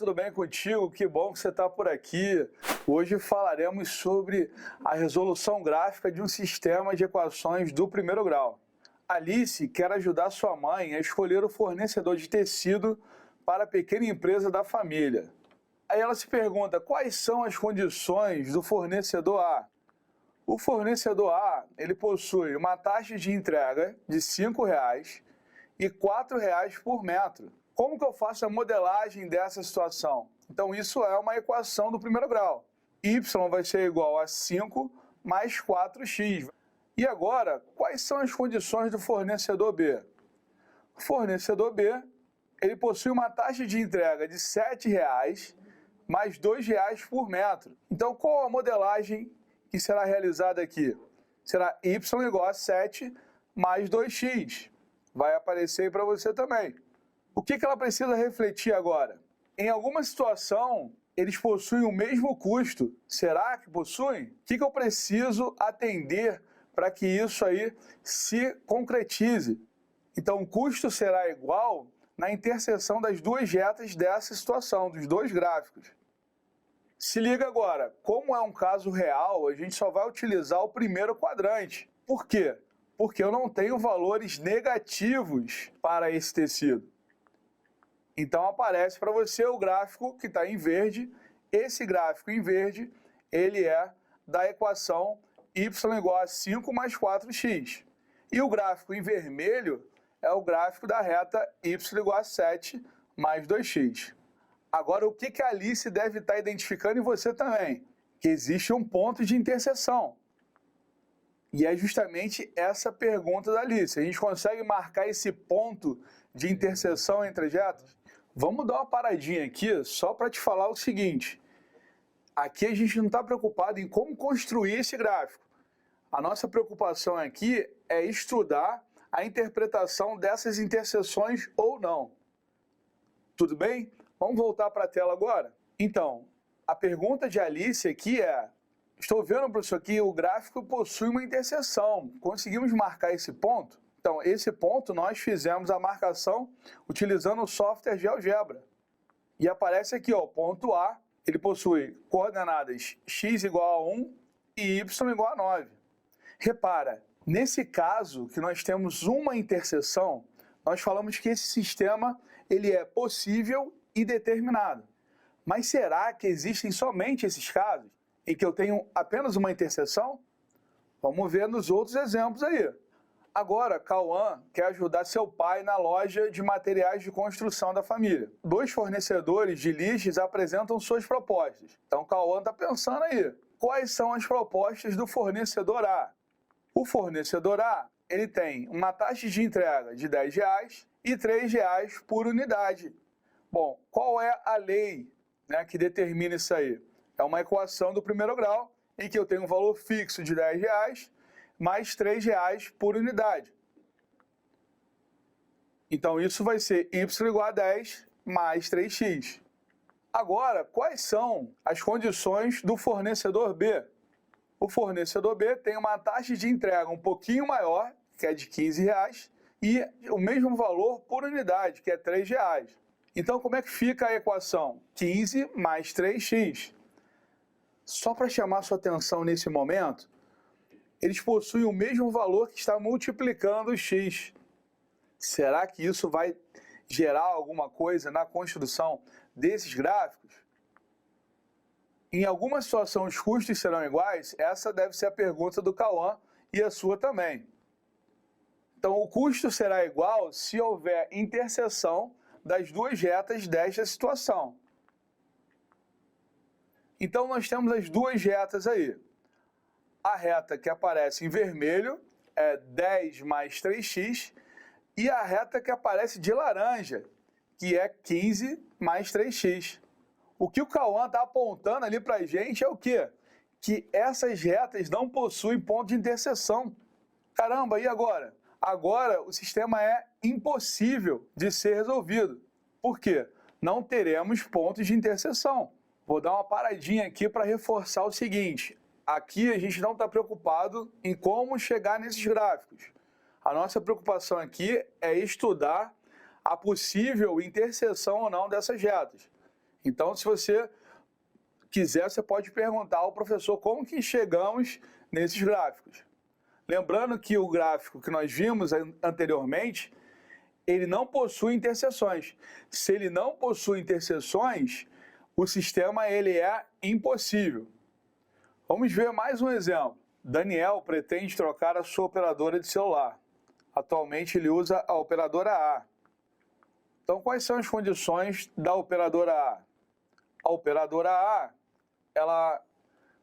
tudo bem contigo? Que bom que você está por aqui. Hoje falaremos sobre a resolução gráfica de um sistema de equações do primeiro grau. Alice quer ajudar sua mãe a escolher o fornecedor de tecido para a pequena empresa da família. Aí ela se pergunta quais são as condições do fornecedor A. O fornecedor A, ele possui uma taxa de entrega de R$ 5,00 e R$ 4,00 por metro. Como que eu faço a modelagem dessa situação? Então isso é uma equação do primeiro grau. Y vai ser igual a 5 mais 4x. E agora, quais são as condições do fornecedor B? O fornecedor B, ele possui uma taxa de entrega de R$ 7,00 mais R$ 2,00 por metro. Então qual a modelagem que será realizada aqui? Será y igual a 7 mais 2x. Vai aparecer aí para você também. O que ela precisa refletir agora? Em alguma situação, eles possuem o mesmo custo. Será que possuem? O que eu preciso atender para que isso aí se concretize? Então, o custo será igual na interseção das duas retas dessa situação, dos dois gráficos. Se liga agora, como é um caso real, a gente só vai utilizar o primeiro quadrante. Por quê? Porque eu não tenho valores negativos para esse tecido. Então aparece para você o gráfico que está em verde. Esse gráfico em verde, ele é da equação y igual a 5 mais 4x. E o gráfico em vermelho é o gráfico da reta y igual a 7 mais 2x. Agora, o que a Alice deve estar identificando e você também? Que existe um ponto de interseção. E é justamente essa pergunta da Alice. A gente consegue marcar esse ponto de interseção entre as retas? Vamos dar uma paradinha aqui só para te falar o seguinte. Aqui a gente não está preocupado em como construir esse gráfico. A nossa preocupação aqui é estudar a interpretação dessas interseções ou não. Tudo bem? Vamos voltar para a tela agora? Então, a pergunta de Alice aqui é: estou vendo, professor, que o gráfico possui uma interseção. Conseguimos marcar esse ponto? Então, esse ponto nós fizemos a marcação utilizando o software GeoGebra. E aparece aqui, ó, o ponto A, ele possui coordenadas x igual a 1 e y igual a 9. Repara, nesse caso que nós temos uma interseção, nós falamos que esse sistema ele é possível e determinado. Mas será que existem somente esses casos em que eu tenho apenas uma interseção? Vamos ver nos outros exemplos aí. Agora, Cauã quer ajudar seu pai na loja de materiais de construção da família. Dois fornecedores de lixos apresentam suas propostas. Então, Cauã está pensando aí. Quais são as propostas do fornecedor A? O fornecedor A, ele tem uma taxa de entrega de R$ 10,00 e R$ 3,00 por unidade. Bom, qual é a lei, né, que determina isso aí? É uma equação do primeiro grau, em que eu tenho um valor fixo de R$ 10,00 mais R$ 3,00 por unidade. Então, isso vai ser y igual a 10 mais 3x. Agora, quais são as condições do fornecedor B? O fornecedor B tem uma taxa de entrega um pouquinho maior, que é de R$ 15,00, e o mesmo valor por unidade, que é R$ 3,00. Então, como é que fica a equação? 15 mais 3x. Só para chamar sua atenção nesse momento, eles possuem o mesmo valor que está multiplicando o x. Será que isso vai gerar alguma coisa na construção desses gráficos? Em alguma situação os custos serão iguais? Essa deve ser a pergunta do Cauã e a sua também. Então, o custo será igual se houver interseção das duas retas desta situação. Então, nós temos as duas retas aí. A reta que aparece em vermelho é 10 mais 3x e a reta que aparece de laranja, que é 15 mais 3x. O que o Cauã está apontando ali para a gente é o quê? Que essas retas não possuem ponto de interseção. Caramba, e agora? Agora o sistema é impossível de ser resolvido. Por quê? Não teremos pontos de interseção. Vou dar uma paradinha aqui para reforçar o seguinte. Aqui a gente não está preocupado em como chegar nesses gráficos. A nossa preocupação aqui é estudar a possível interseção ou não dessas retas. Então, se você quiser, você pode perguntar ao professor como que chegamos nesses gráficos. Lembrando que o gráfico que nós vimos anteriormente, ele não possui interseções. Se ele não possui interseções, o sistema ele é impossível. Vamos ver mais um exemplo. Daniel pretende trocar a sua operadora de celular. Atualmente ele usa a operadora A. Então, quais são as condições da operadora A? A operadora A, ela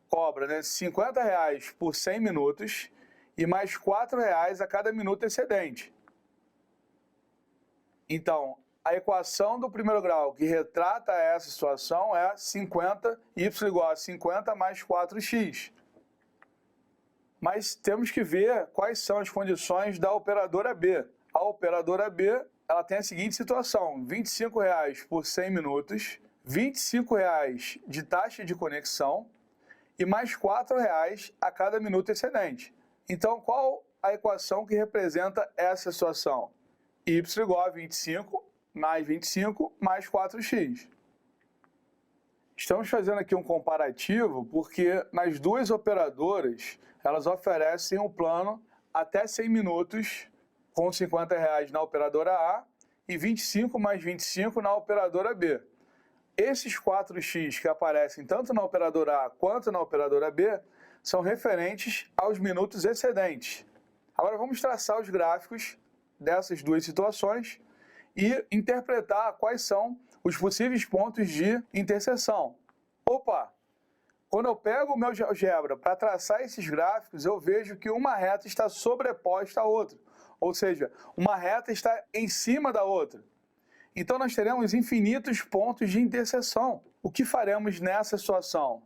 cobra, né, R$50 por 100 minutos e mais R$4 a cada minuto excedente. Então, a equação do primeiro grau que retrata essa situação é 50, y igual a 50 mais 4x. Mas temos que ver quais são as condições da operadora B. A operadora B, ela tem a seguinte situação: R$25 por 100 minutos, R$25 de taxa de conexão e mais R$4 a cada minuto excedente. Então, qual a equação que representa essa situação? Y igual a 25 mais 4x. Estamos fazendo aqui um comparativo porque nas duas operadoras, elas oferecem um plano até 100 minutos com R$50 na operadora A e 25 mais 25 na operadora B. Esses 4x que aparecem tanto na operadora A quanto na operadora B são referentes aos minutos excedentes. Agora vamos traçar os gráficos dessas duas situações e interpretar quais são os possíveis pontos de interseção. Opa! Quando eu pego o meu GeoGebra para traçar esses gráficos, eu vejo que uma reta está sobreposta à outra. Ou seja, uma reta está em cima da outra. Então nós teremos infinitos pontos de interseção. O que faremos nessa situação?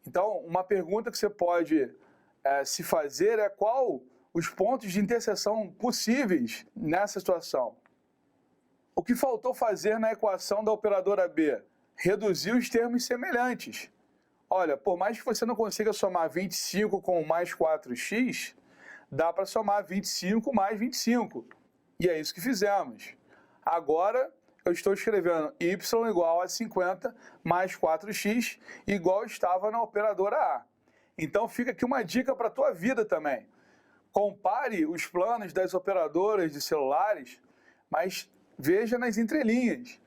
Então, uma pergunta que você pode se fazer é qual os pontos de interseção possíveis nessa situação. O que faltou fazer na equação da operadora B? Reduzir os termos semelhantes. Olha, por mais que você não consiga somar 25 com mais 4x, dá para somar 25 mais 25. E é isso que fizemos. Agora, eu estou escrevendo y igual a 50 mais 4x, igual estava na operadora A. Então, fica aqui uma dica para a tua vida também. Compare os planos das operadoras de celulares, mas veja nas entrelinhas.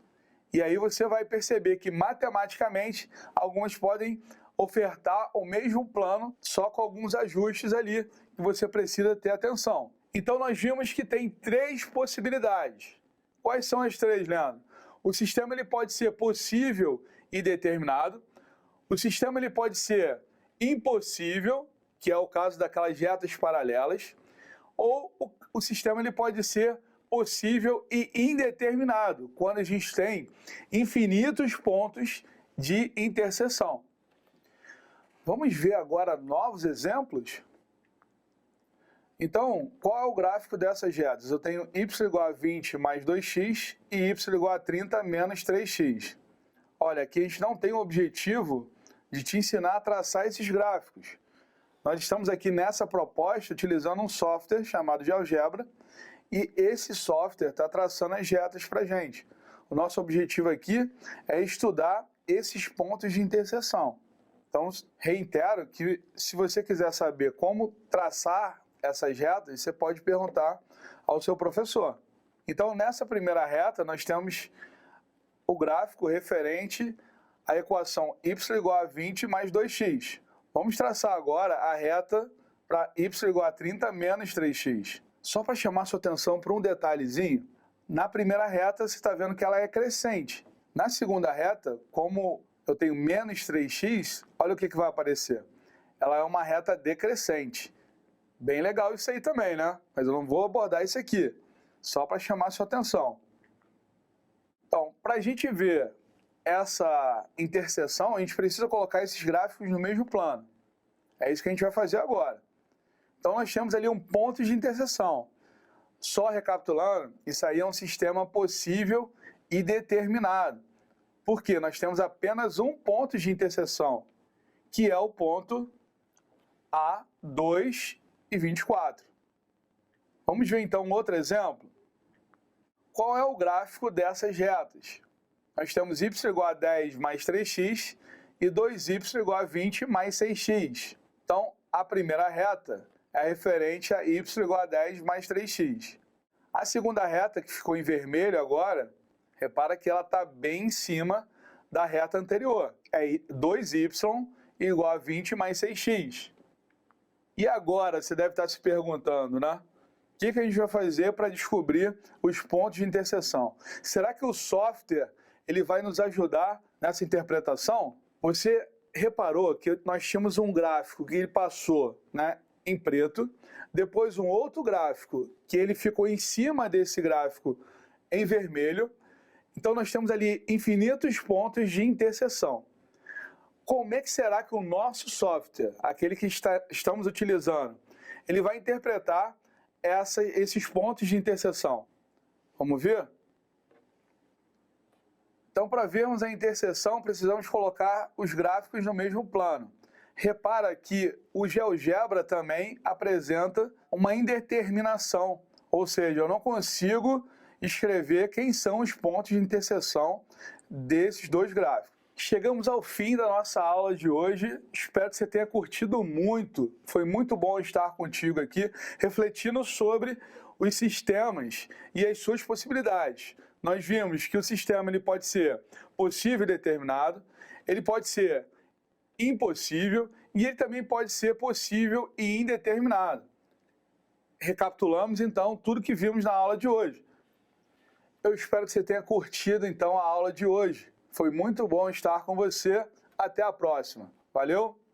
E aí você vai perceber que, matematicamente, algumas podem ofertar o mesmo plano, só com alguns ajustes ali que você precisa ter atenção. Então, nós vimos que tem três possibilidades. Quais são as três, Leandro? O sistema ele pode ser possível e determinado. O sistema ele pode ser impossível, que é o caso daquelas retas paralelas. Ou o sistema ele pode ser possível e indeterminado, quando a gente tem infinitos pontos de interseção. Vamos ver agora novos exemplos? Então, qual é o gráfico dessas retas? Eu tenho y igual a 20 mais 2x e y igual a 30 menos 3x. Olha, aqui a gente não tem o objetivo de te ensinar a traçar esses gráficos. Nós estamos aqui nessa proposta utilizando um software chamado GeoGebra, e esse software está traçando as retas para a gente. O nosso objetivo aqui é estudar esses pontos de interseção. Então, reitero que se você quiser saber como traçar essas retas, você pode perguntar ao seu professor. Então, nessa primeira reta, nós temos o gráfico referente à equação y igual a 20 mais 2x. Vamos traçar agora a reta para y igual a 30 menos 3x. Só para chamar sua atenção para um detalhezinho, na primeira reta você está vendo que ela é crescente. Na segunda reta, como eu tenho menos 3x, olha o que vai aparecer. Ela é uma reta decrescente. Bem legal isso aí também, né? Mas eu não vou abordar isso aqui, só para chamar sua atenção. Então, para a gente ver essa interseção, a gente precisa colocar esses gráficos no mesmo plano. É isso que a gente vai fazer agora. Então, nós temos ali um ponto de interseção. Só recapitulando, isso aí é um sistema possível e determinado. Por quê? Nós temos apenas um ponto de interseção, que é o ponto A2 e 24. Vamos ver então um outro exemplo? Qual é o gráfico dessas retas? nós temos y igual a 10 mais 3x e 2y igual a 20 mais 6x. Então, a primeira reta é referente a y igual a 10 mais 3x. A segunda reta, que ficou em vermelho agora, repara que ela está bem em cima da reta anterior. É 2y igual a 20 mais 6x. E agora, você deve estar se perguntando, né? O que a gente vai fazer para descobrir os pontos de interseção? Será que o software ele vai nos ajudar nessa interpretação? Você reparou que nós tínhamos um gráfico que ele passou, né, em preto, depois um outro gráfico que ele ficou em cima desse gráfico em vermelho. Então nós temos ali infinitos pontos de interseção. Como é que será que o nosso software, aquele que estamos utilizando, ele vai interpretar esses pontos de interseção? Vamos ver? Então, para vermos a interseção, precisamos colocar os gráficos no mesmo plano. Repara que o GeoGebra também apresenta uma indeterminação, ou seja, eu não consigo escrever quem são os pontos de interseção desses dois gráficos. Chegamos ao fim da nossa aula de hoje, espero que você tenha curtido muito. Foi muito bom estar contigo aqui, refletindo sobre os sistemas e as suas possibilidades. Nós vimos que o sistema ele pode ser possível e determinado, ele pode ser impossível e ele também pode ser possível e indeterminado. Recapitulamos então tudo que vimos na aula de hoje. Eu espero que você tenha curtido então a aula de hoje. Foi muito bom estar com você. Até a próxima. Valeu!